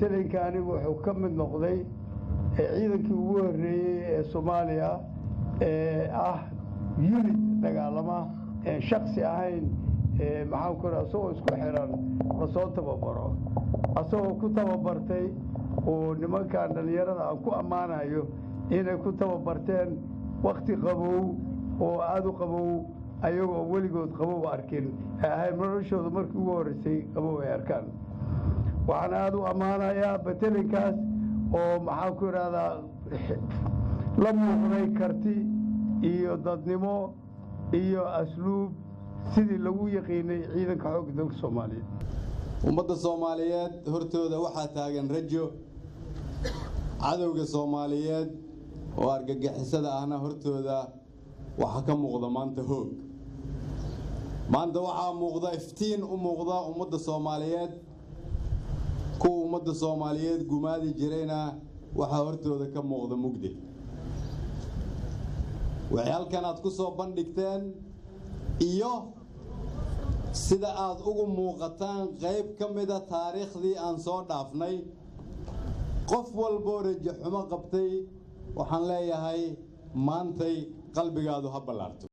بتلين وحكم النقضي إذا كوه ري الصوماليا يولد دجالما شخصي عين محاكرة سو اسكو حيران وصوت ببرو أسو كتب برتي ونما كان اليرد أكو أمانة يو إن كتب برتين وقت قبو وعادو قبو أيوة ولقود قبو أركين هاي مرشود مركو ورسي قبو أركان وأنا هذا أمانة يا بتلكاس ومحاكرة هذا لما غني كرتي إيو ضدنمو إيو أسلوب سيدي لو يقيني عيدن كحوق دولك الصومالية ومدى الصوماليات هرتودا waxaa taagan rajo cadawga Soomaaliyeed oo argagixisada ahna hortooda waxa ka muuqda maanta hoog maanta waxa muuqda iftiin u muuqda ummadda Soomaaliyeed ku ummadda Soomaaliyeed gumaadi jirayna waxa hortooda ka muuqda mugdi waxyaalkan aad ku soo bandhigteen iyo sida aad ugu muuqataan qayb ka mid ah taariikhdii aan soo dhaafnay qof walba rajo xumo qabtay waxaan leeyahay maantay qalbigaadu ha balaarto